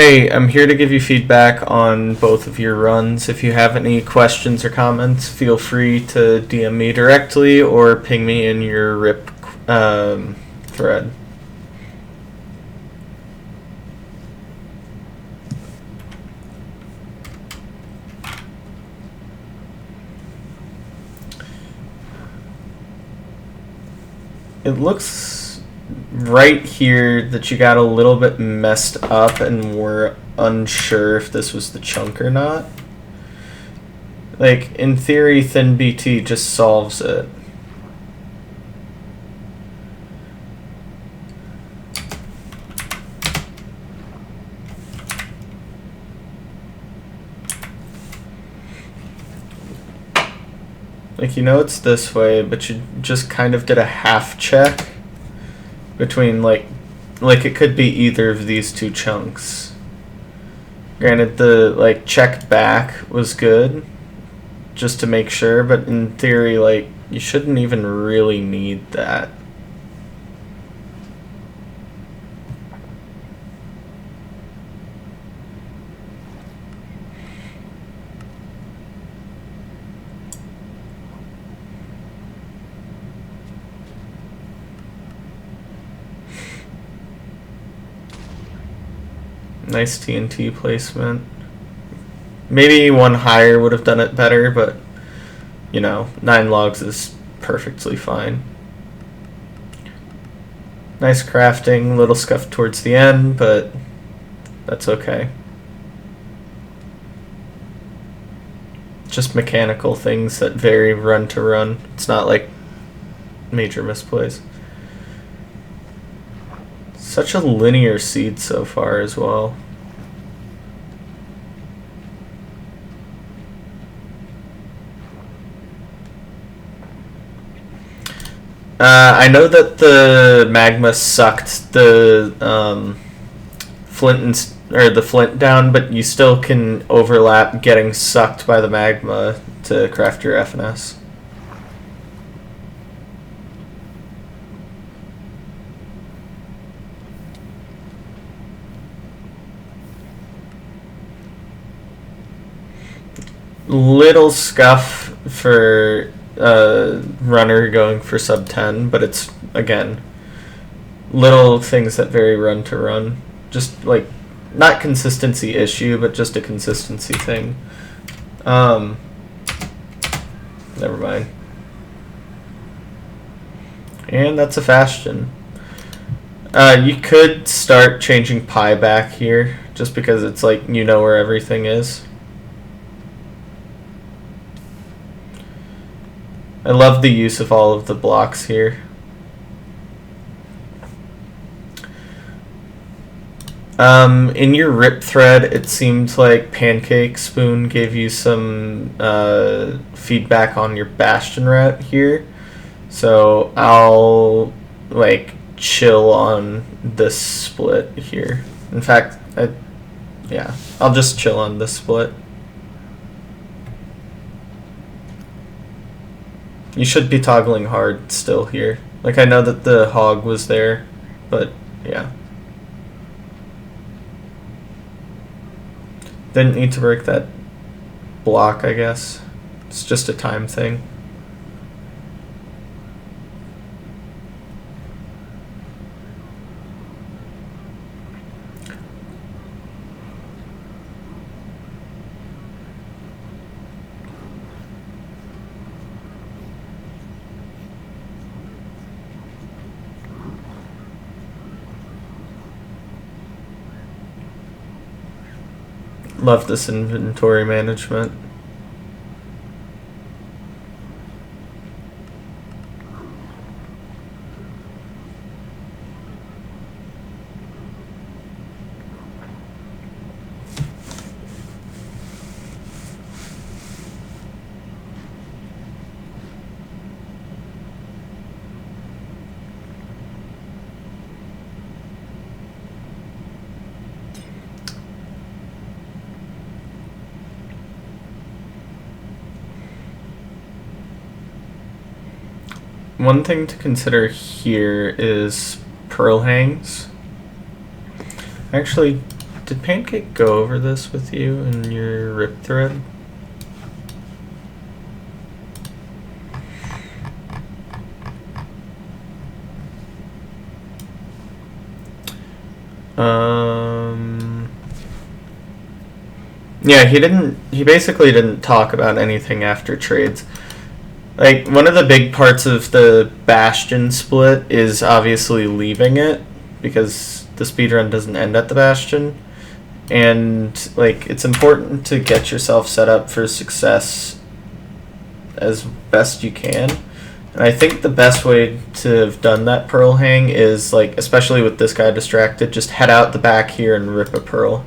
Hey, I'm here to give you feedback on both of your runs. If you have any questions or comments, feel free to DM me directly or ping me in your RIP thread. It looks right here that you got a little bit messed up and we're unsure if this was the chunk or not. Like, in theory, thin BT just solves it. Like, you know it's this way, but you just kind of did a half check between, like it could be either of these two chunks. Granted, the, like, check back was good, just to make sure, but in theory, like, you shouldn't even really need that. Nice TNT placement. Maybe one higher would have done it better, but, you know, 9 logs is perfectly fine. Nice crafting, little scuff towards the end, but that's okay. Just mechanical things that vary run to run. It's not like major misplays. Such a linear seed so far as well. I know that the magma sucked the flint or the flint down, but you still can overlap getting sucked by the magma to craft your FNS. Little scuff for runner going for sub 10, but it's, again, little things that vary run to run. Just, like, not consistency issue, but just a consistency thing. Never mind. And that's a Fastion. You could start changing pi back here, just because it's like, you know where everything is. I love the use of all of the blocks here. In your RIP thread, it seemed like Pancake Spoon gave you some feedback on your Bastion route here. So I'll, like, chill on this split here. In fact, yeah, I'll just chill on this split. You should be toggling hard still here. Like, I know that the hog was there, but yeah. Didn't need to break that block, I guess. It's just a time thing. Love this inventory management. One thing to consider here is pearl hangs. I actually Did Pancake go over this with you in your rip thread? Yeah, he basically didn't talk about anything after trades. Like, one of the big parts of the Bastion split is obviously leaving it, because the speedrun doesn't end at the Bastion. And, like, it's important to get yourself set up for success as best you can. And I think the best way to have done that Pearl hang is, like, especially with this guy distracted, just head out the back here and rip a Pearl.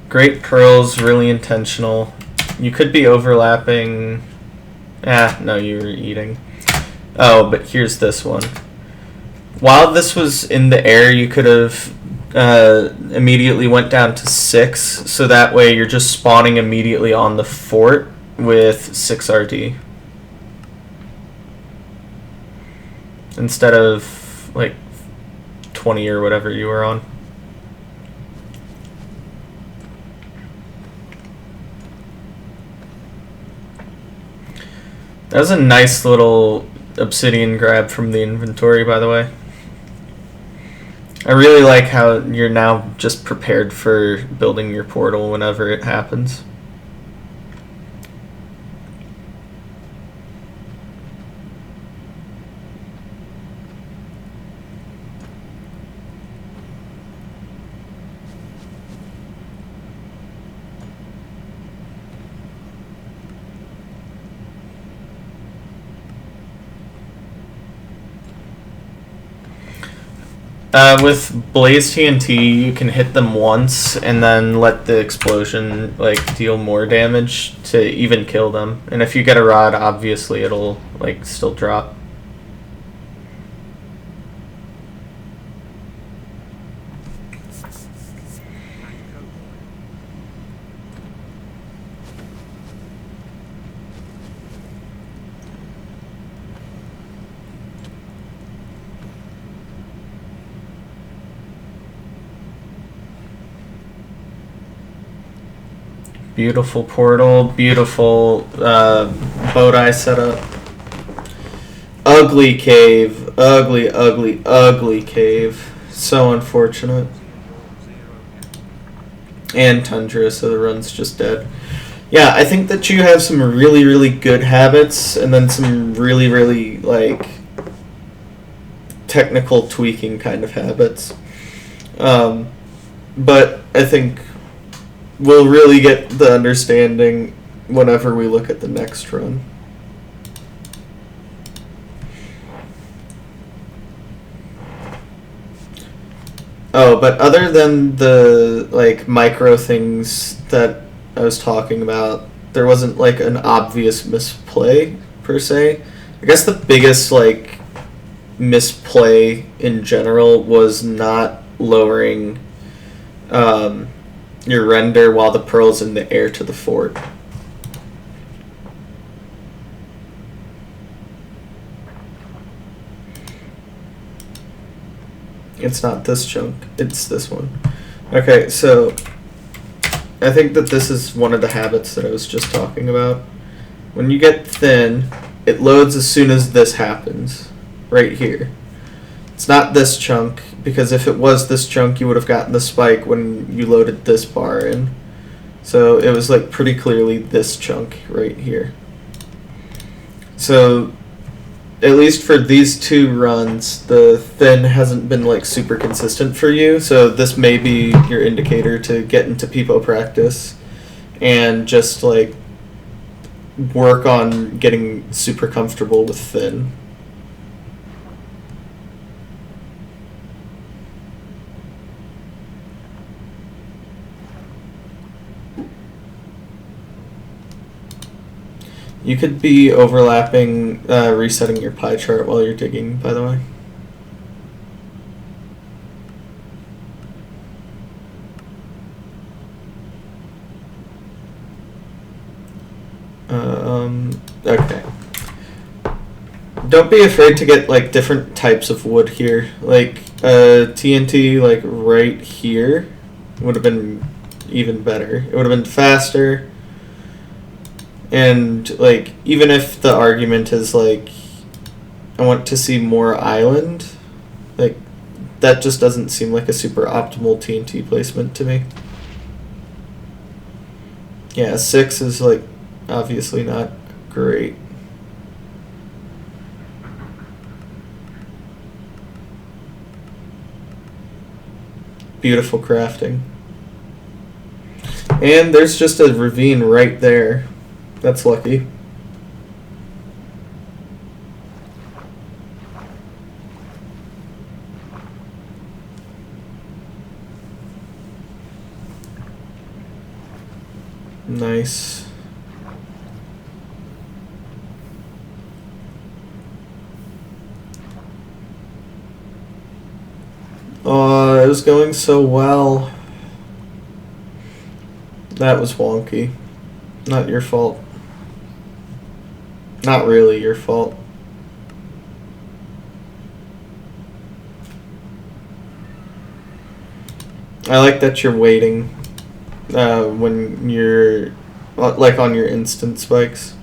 Great Pearls, really intentional. You could be overlapping. No, you were eating. Oh, but here's this one. While this was in the air, you could have immediately went down to 6, so that way you're just spawning immediately on the fort with 6 RD. Instead of, like, 20 or whatever you were on. That was a nice little obsidian grab from the inventory, by the way. I really like how you're now just prepared for building your portal whenever it happens. With Blaze TNT, you can hit them once and then let the explosion like deal more damage to even kill them. And if you get a rod, obviously it'll like still drop. Beautiful portal, beautiful boat eye setup. Ugly cave, ugly cave. So unfortunate. And Tundra, so the run's just dead. Yeah, I think that you have some really good habits and then some really like technical tweaking kind of habits. But I think we'll really get the understanding whenever we look at the next run. Oh, but other than the like micro things that I was talking about, there wasn't like an obvious misplay per se. I guess the biggest like misplay in general was not lowering your render while the pearl's in the air to the fort. It's not this chunk, it's this one. Okay, so I think that this is one of the habits that I was just talking about. When you get thin, it loads as soon as this happens, right here. It's not this chunk, because if it was this chunk, you would have gotten the spike when you loaded this bar in. So it was like pretty clearly this chunk right here. So at least for these two runs, the thin hasn't been like super consistent for you. So this may be your indicator to get into Peepo practice and just like work on getting super comfortable with thin. You could be overlapping, resetting your pie chart while you're digging, by the way. Okay. Don't be afraid to get like different types of wood here. Like TNT like right here would have been even better. It would have been faster. And like even if the argument is like I want to see more island, like that just doesn't seem like a super optimal TNT placement to me. Yeah, 6 is like obviously not great. Beautiful crafting. And there's just a ravine right there. That's lucky. Nice. Oh, it was going so well. That was wonky. Not your fault. Not really your fault. I like that you're waiting when you're like on your instant spikes.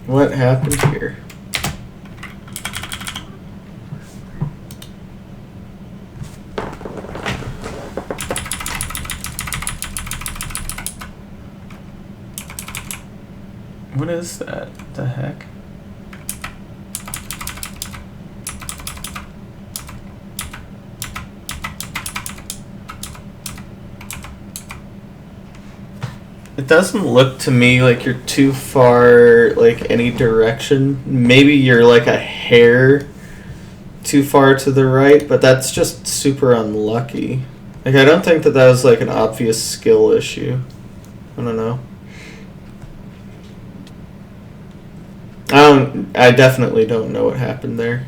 What happened here? What is that? The heck? It doesn't look to me like you're too far, like, any direction. Maybe you're, like, a hair too far to the right, but that's just super unlucky. Like, I don't think that that was, like, an obvious skill issue. I don't know. I definitely don't know what happened there.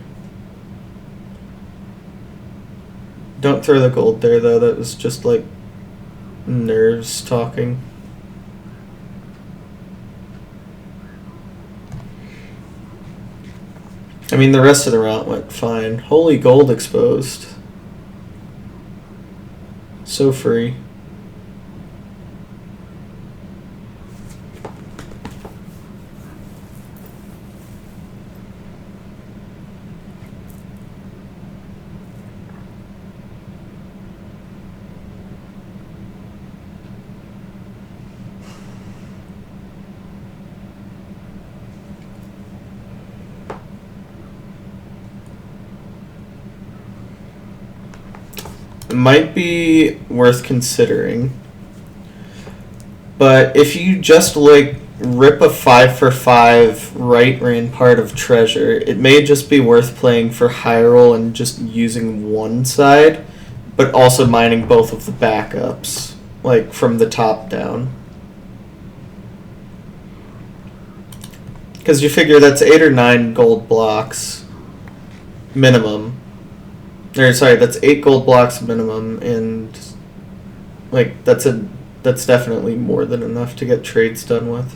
Don't throw the gold there, though. That was just, like, nerves talking. I mean, the rest of the route went fine. Holy gold exposed. So free. Might be worth considering, but if you just like rip a 5 for 5 right ran part of treasure, it may just be worth playing for high roll and just using one side, but also mining both of the backups, like from the top down. Because you figure that's 8 or 9 gold blocks minimum. Or sorry, that's 8 gold blocks minimum, and like that's definitely more than enough to get trades done with.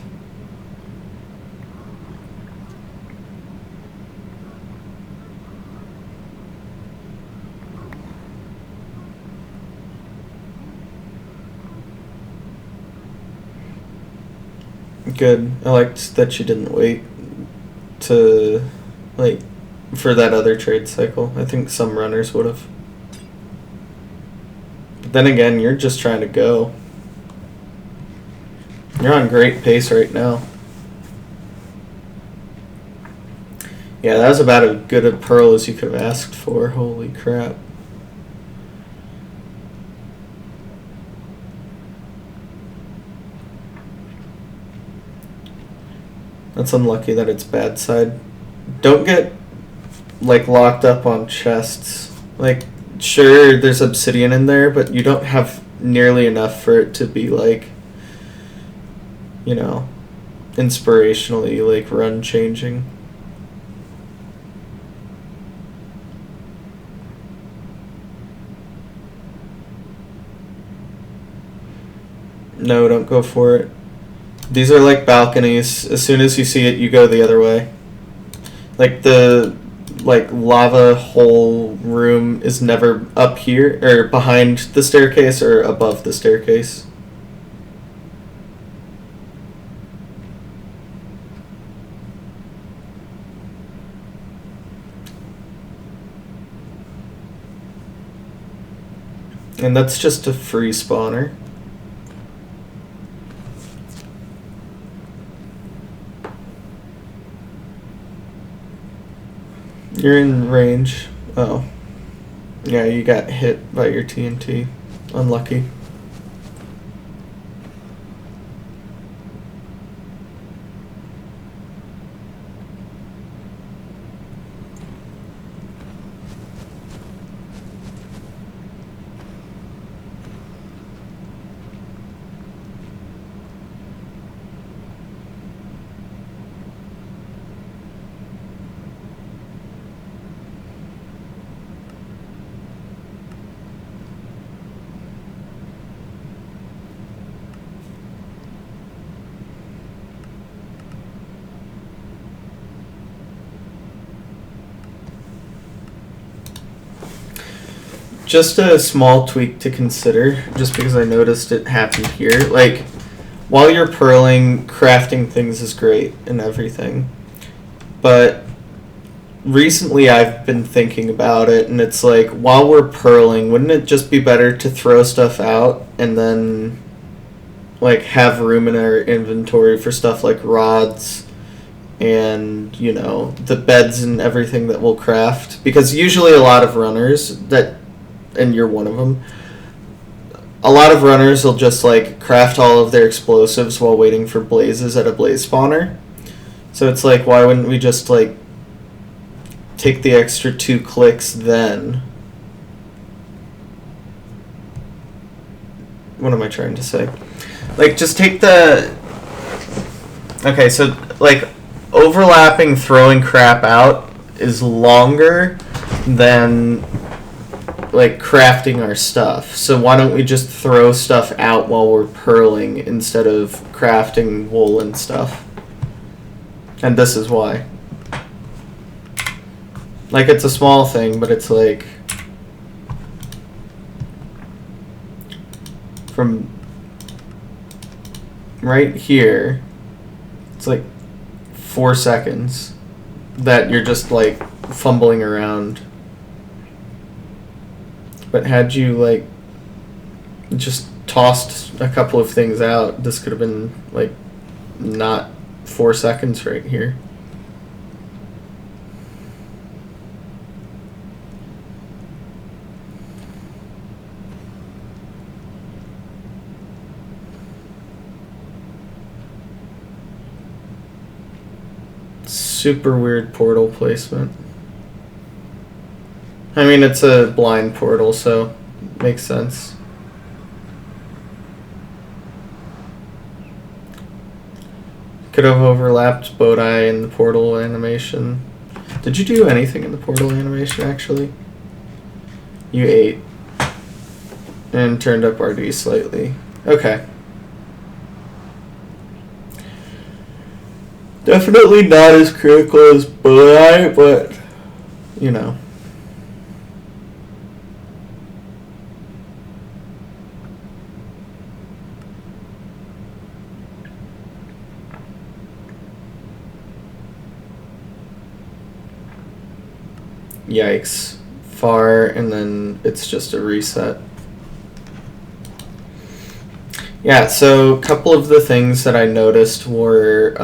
Good. I liked that you didn't wait to like for that other trade cycle. I think some runners would have. But then again, you're just trying to go. You're on great pace right now. Yeah, that was about as good a pearl as you could have asked for. Holy crap. That's unlucky that it's bad side. Don't get like locked up on chests. Like sure, there's obsidian in there, but you don't have nearly enough for it to be like, you know, inspirationally like run changing. No, don't go for it. These are like balconies. As soon as you see it, you go the other way. Like the lava hole room is never up here or behind the staircase or above the staircase. And that's just a free spawner. You're in range. Oh. Yeah, you got hit by your TNT. Unlucky. Just a small tweak to consider, just because I noticed it happen here. Like, while you're purling, crafting things is great and everything. But recently I've been thinking about it, and it's like, while we're purling, wouldn't it just be better to throw stuff out and then, like, have room in our inventory for stuff like rods and, you know, the beds and everything that we'll craft? Because usually a lot of runners that, and you're one of them, a lot of runners will just like craft all of their explosives while waiting for blazes at a blaze spawner. So it's like, why wouldn't we just like take the extra 2 clicks then? What am I trying to say? Like, just take the... Okay, so like overlapping throwing crap out is longer than like crafting our stuff. So why don't we just throw stuff out while we're purling instead of crafting wool and stuff? And this is why. Like, it's a small thing, but it's like from right here, it's like 4 seconds that you're just like fumbling around. But had you, like, just tossed a couple of things out, this could have been, like, not 4 seconds right here. Super weird portal placement. I mean, it's a blind portal, so it makes sense. Could have overlapped Bodai in the portal animation. Did you do anything in the portal animation, actually? You ate. And turned up RD slightly. Okay. Definitely not as critical as Bodai, but, you know. Yikes. Far, and then it's just a reset. Yeah, so a couple of the things that I noticed were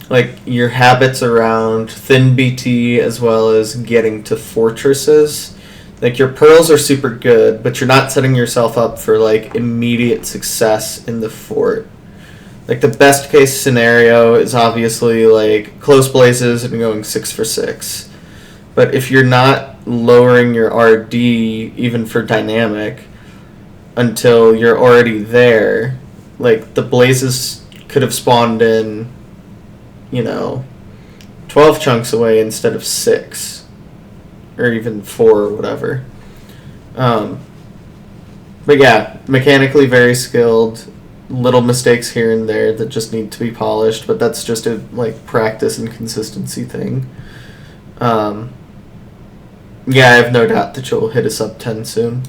like your habits around thin BT as well as getting to fortresses. Like, your pearls are super good, but you're not setting yourself up for like immediate success in the fort. Like, the best case scenario is obviously like close blazes and going 6 for 6. But if you're not lowering your RD even for dynamic until you're already there, like the blazes could have spawned in, 12 chunks away instead of 6 or even 4 or whatever. But yeah, mechanically very skilled. Little mistakes here and there that just need to be polished, but that's just a practice and consistency thing. Yeah, I have no doubt that you'll hit a sub 10 soon.